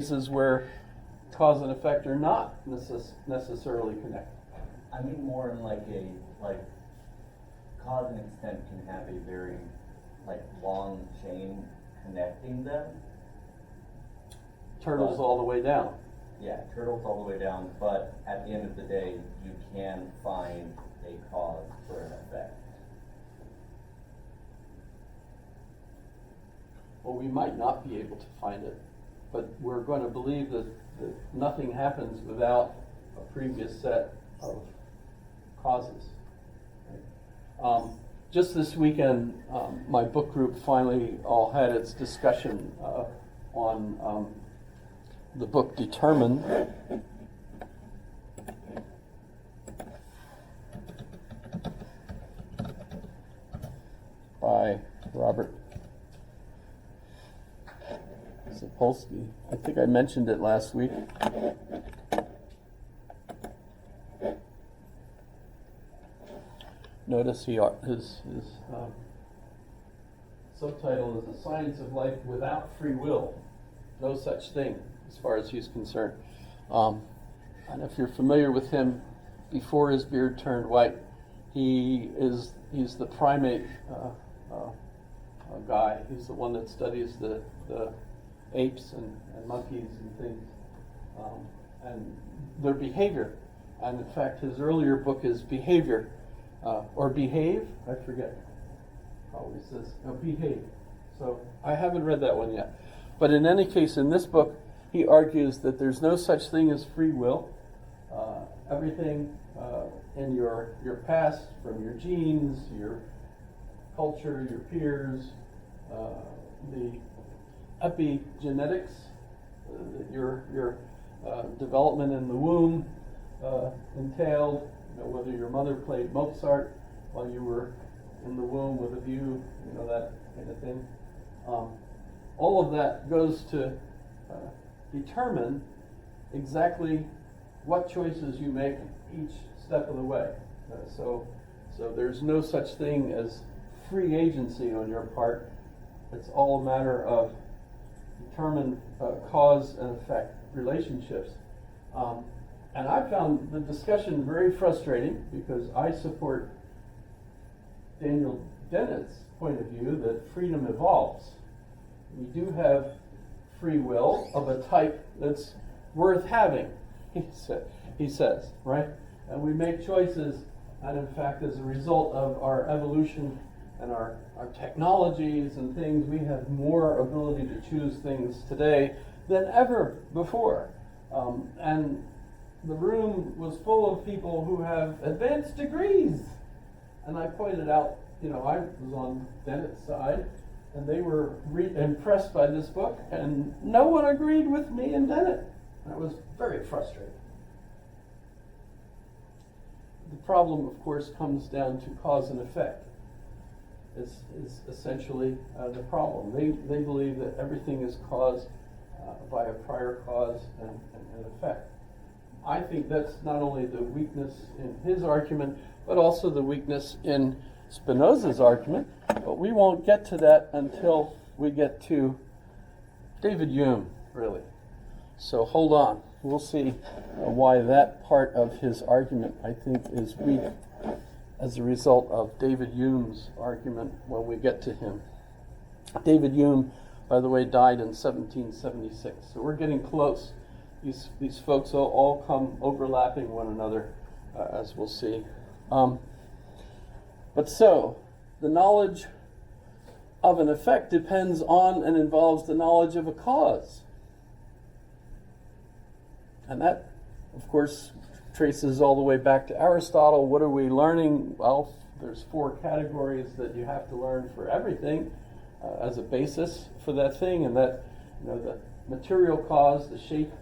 cases where cause and effect are not necessarily connected. I mean more in like cause and extent can have a very long chain connecting them. Turtles all the way down. Yeah, turtles all the way down, but at the end of the day, you can find a cause for an effect. Well, we might not be able to find it, but we're going to believe that nothing happens without a previous set of causes. Just this weekend, my book group finally all had its discussion on the book Determined. By Robert Sapolsky. I think I mentioned it last week. Notice his subtitle is The Science of Life Without Free Will. No such thing, as far as he's concerned. And if you're familiar with him, before his beard turned white, he's the primate guy. He's the one that studies the apes and monkeys and things, and their behavior. And in fact, his earlier book is Behavior, or Behave, I forget. Always says, no, Behave. So I haven't read that one yet. But in any case, in this book, he argues that there's no such thing as free will. Everything in your past, from your genes, your culture, your peers, the epigenetics, your development in the womb entailed, whether your mother played Mozart while you were in the womb with a view, that kind of thing. All of that goes to determine exactly what choices you make each step of the way. So there's no such thing as free agency on your part. It's all a matter of determined cause and effect relationships. And I found the discussion very frustrating because I support Daniel Dennett's point of view that freedom evolves. We do have free will of a type that's worth having, he says, right? And we make choices, and in fact, as a result of our evolution and our technologies and things, we have more ability to choose things today than ever before. And the room was full of people who have advanced degrees. And I pointed out, I was on Dennett's side, and they were impressed by this book, and no one agreed with me and Dennett. That was very frustrating. The problem, of course, comes down to cause and effect. Is essentially the problem. They believe that everything is caused by a prior cause and effect. I think that's not only the weakness in his argument, but also the weakness in Spinoza's argument. But we won't get to that until we get to David Hume, really. So hold on. We'll see why that part of his argument, I think, is weak as a result of David Hume's argument when we get to him. David Hume, by the way, died in 1776. So we're getting close. These folks all come overlapping one another, as we'll see. But so, the knowledge of an effect depends on and involves the knowledge of a cause. And that, of course, traces all the way back to Aristotle. What are we learning? Well, there's 4 categories that you have to learn for everything as a basis for that thing, and that the material cause, the shape,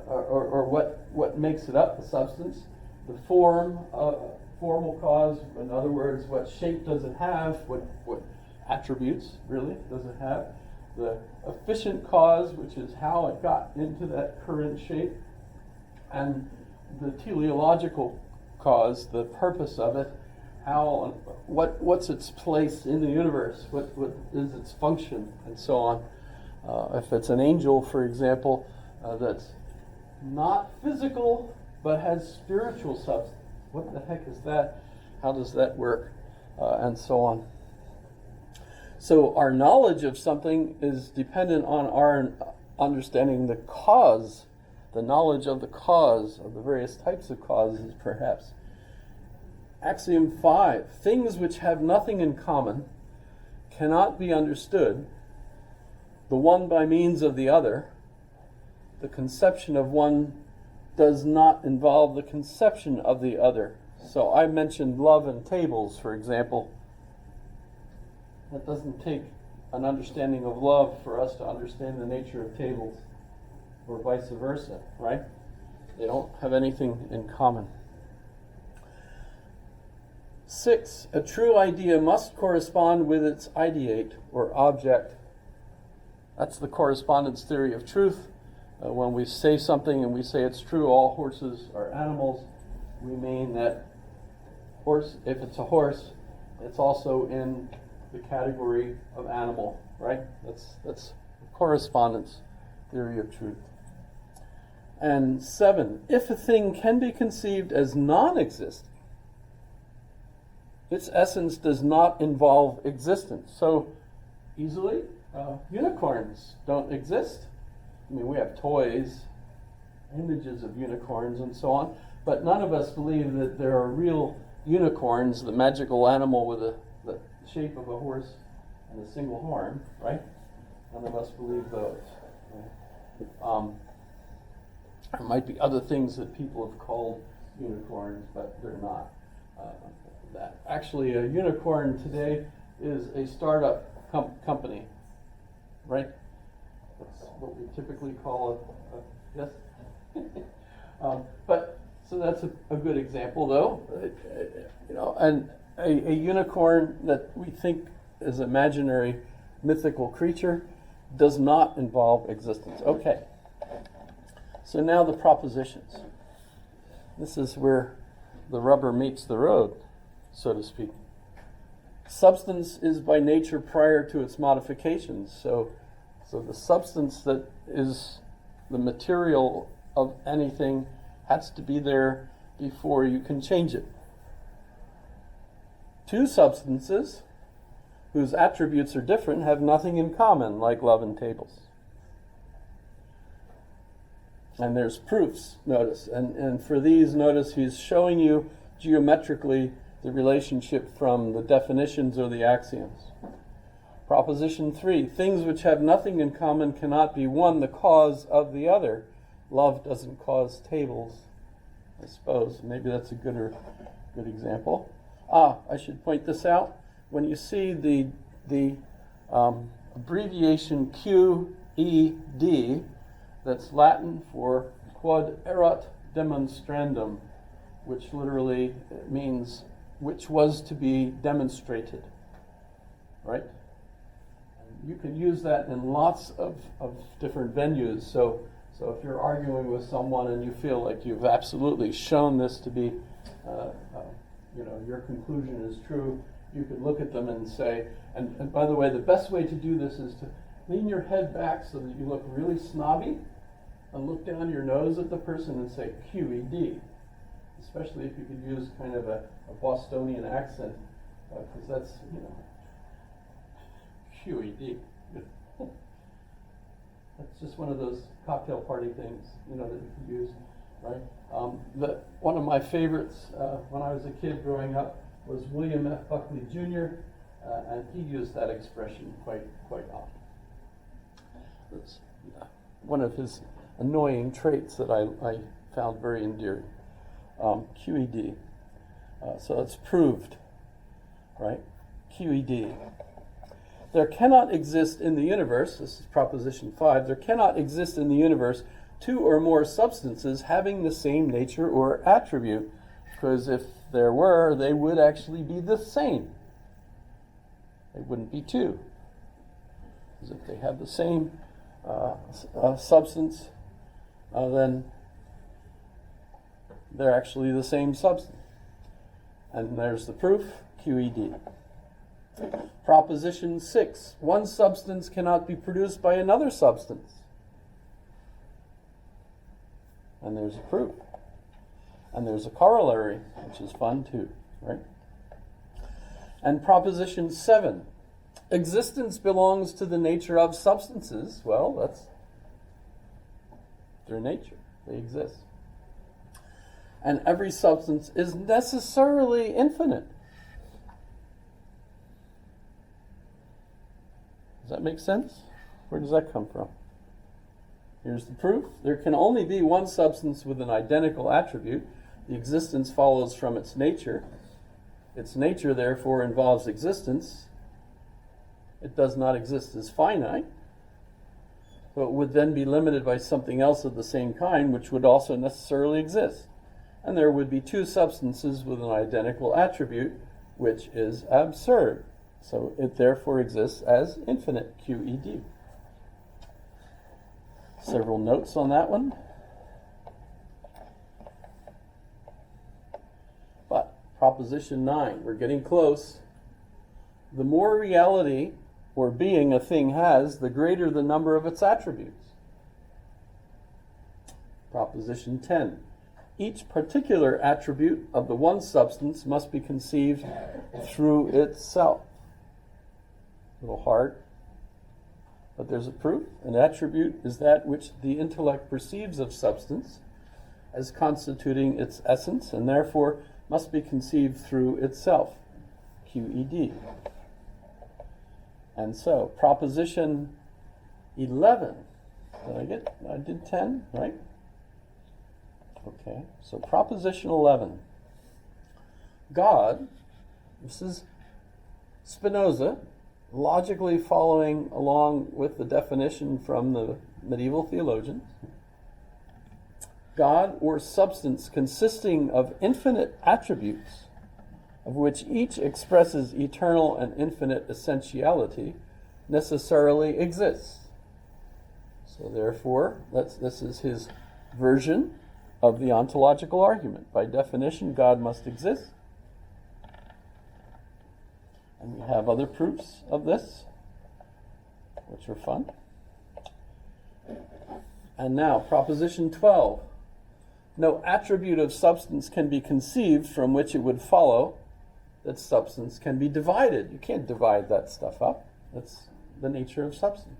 or what makes it up, the substance, the formal cause, in other words, what shape does it have, what attributes really does it have, the efficient cause, which is how it got into that current shape, and the teleological cause, the purpose of it, what's its place in the universe, what is its function, and so on. If it's an angel, for example, that's not physical but has spiritual substance, what the heck is that? How does that work? And so on. So our knowledge of something is dependent on our understanding the cause, the knowledge of the cause, of the various types of causes, perhaps. Axiom 5, things which have nothing in common cannot be understood, the one by means of the other. The conception of one does not involve the conception of the other. So I mentioned love and tables, for example. That doesn't take an understanding of love for us to understand the nature of tables, or vice versa, right? They don't have anything in common. 6, a true idea must correspond with its ideate, or object. That's the correspondence theory of truth. When we say something and we say it's true, all horses are animals, we mean that horse, if it's a horse, it's also in the category of animal, right? That's correspondence theory of truth. And 7, if a thing can be conceived as non-existent, its essence does not involve existence. So easily, unicorns don't exist. I mean, we have toys, images of unicorns and so on, but none of us believe that there are real unicorns, the magical animal with the shape of a horse and a single horn, right? None of us believe those. Right? There might be other things that people have called unicorns, but they're not that. Actually, a unicorn today is a startup company, right? That's what we typically call yes? But so that's a good example, though. You know, and a unicorn that we think is an imaginary mythical creature does not involve existence. Okay. So now the propositions. This is where the rubber meets the road, so to speak. Substance is by nature prior to its modifications. So the substance that is the material of anything has to be there before you can change it. Two substances whose attributes are different have nothing in common, like love and tables. And there's proofs, notice. And for these, notice he's showing you geometrically the relationship from the definitions or the axioms. Proposition 3, things which have nothing in common cannot be one the cause of the other. Love doesn't cause tables, I suppose. Maybe that's a good example. I should point this out. When you see the abbreviation QED, that's Latin for quod erat demonstrandum, which literally means which was to be demonstrated, right? You can use that in lots of different venues. So if you're arguing with someone and you feel like you've absolutely shown this to be, your conclusion is true, you can look at them and say, and by the way, the best way to do this is to lean your head back so that you look really snobby and look down your nose at the person and say QED, especially if you could use kind of a Bostonian accent, because that's, QED. That's just one of those cocktail party things, that you can use, right? One of my favorites when I was a kid growing up was William F. Buckley Jr., and he used that expression quite often. That's one of his annoying traits that I found very endearing. QED. So it's proved, right? QED. There cannot exist in the universe, this is proposition 5, there cannot exist in the universe two or more substances having the same nature or attribute, because if there were, they would actually be the same. They wouldn't be two. Because if they have the same substance, then they're actually the same substance. And there's the proof, QED. Proposition 6, one substance cannot be produced by another substance. And there's a proof. And there's a corollary, which is fun too, right? And proposition 7, existence belongs to the nature of substances. Well, that's their nature. They exist. And every substance is necessarily infinite. Does that make sense? Where does that come from? Here's the proof. There can only be one substance with an identical attribute. The existence follows from its nature. Its nature, therefore, involves existence. It does not exist as finite, but would then be limited by something else of the same kind, which would also necessarily exist. And there would be two substances with an identical attribute, which is absurd. So it therefore exists as infinite, QED. Several notes on that one. But proposition 9, we're getting close. The more reality or being a thing has, the greater the number of its attributes. Proposition 10, each particular attribute of the one substance must be conceived through itself. A little hard, but there's a proof. An attribute is that which the intellect perceives of substance as constituting its essence, and therefore must be conceived through itself. QED. And so, proposition 11. I did 10, right? Okay, so proposition 11. God, this is Spinoza, logically following along with the definition from the medieval theologians. God or substance consisting of infinite attributes, of which each expresses eternal and infinite essentiality, necessarily exists. So therefore, this is his version of the ontological argument. By definition, God must exist. And we have other proofs of this, which are fun. And now, proposition 12. No attribute of substance can be conceived from which it would follow that substance can be divided. You can't divide that stuff up. That's the nature of substance.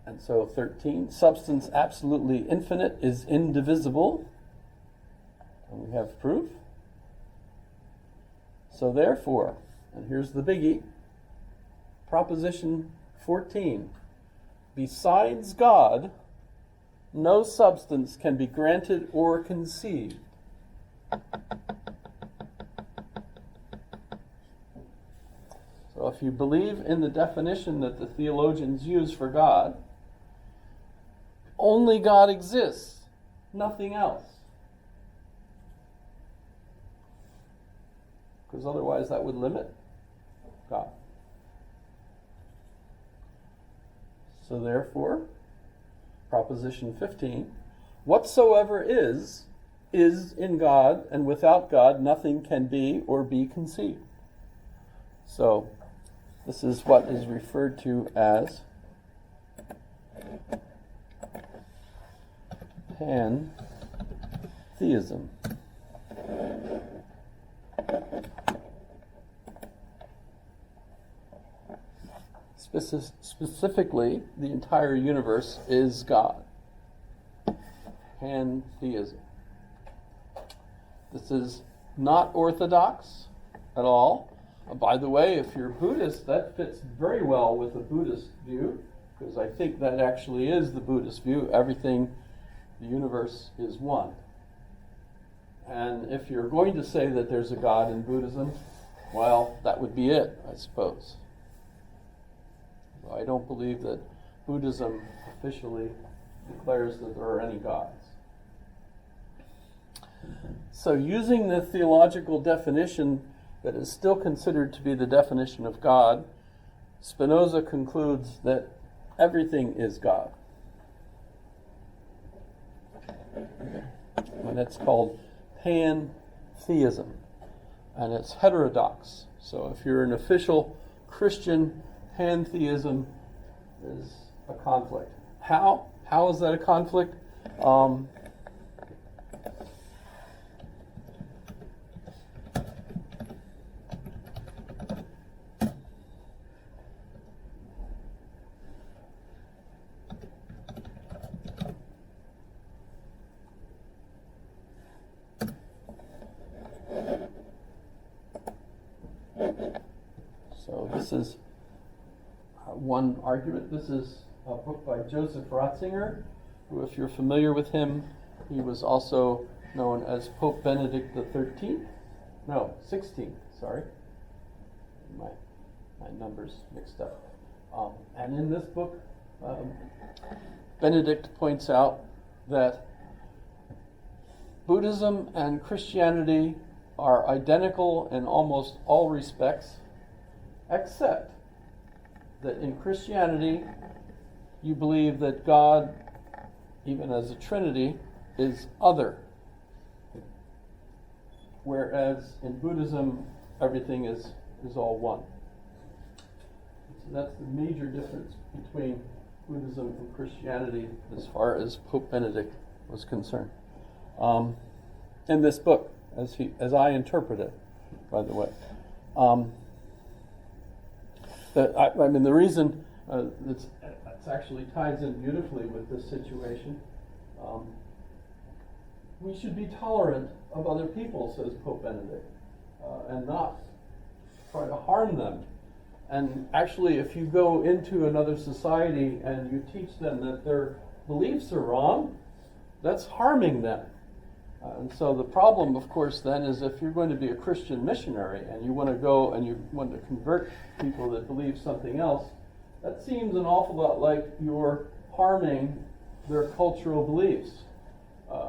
And so 13, substance absolutely infinite is indivisible. And we have proof. So therefore, and here's the biggie, proposition 14, besides God, no substance can be granted or conceived. So if you believe in the definition that the theologians use for God, only God exists, nothing else. Because otherwise that would limit God. So therefore, proposition 15, whatsoever is in God, and without God nothing can be or be conceived. So this is what is referred to as pantheism. Specifically, the entire universe is God. Pantheism. This is not orthodox at all. By the way, if you're Buddhist, that fits very well with the Buddhist view, because I think that actually is the Buddhist view. Everything, the universe is one. And if you're going to say that there's a God in Buddhism, well, that would be it, I suppose. I don't believe that Buddhism officially declares that there are any gods. So using the theological definition that is still considered to be the definition of God, Spinoza concludes that everything is God. And it's called pantheism. And it's heterodox. So if you're an official Christian, pantheism is a conflict. How? How is that a conflict? So this is one argument. This is a book by Joseph Ratzinger, who, if you're familiar with him, he was also known as Pope Benedict the 13th. No, 16th, sorry. My numbers mixed up. And in this book, Benedict points out that Buddhism and Christianity are identical in almost all respects, except that in Christianity, you believe that God, even as a Trinity, is other. Whereas in Buddhism, everything is all one. So that's the major difference between Buddhism and Christianity as far as Pope Benedict was concerned. In this book, as I interpret it, by the way. The reason it actually ties in beautifully with this situation. We should be tolerant of other people, says Pope Benedict, and not try to harm them. And actually, if you go into another society and you teach them that their beliefs are wrong, that's harming them. And so the problem, of course, then is if you're going to be a Christian missionary and you want to go and you want to convert people that believe something else, that seems an awful lot like you're harming their cultural beliefs.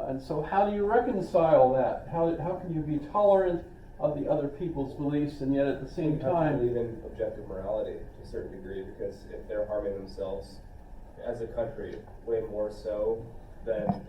And so how do you reconcile that? How can you be tolerant of the other people's beliefs and yet at the same time believe in objective morality to a certain degree, because if they're harming themselves as a country way more so than they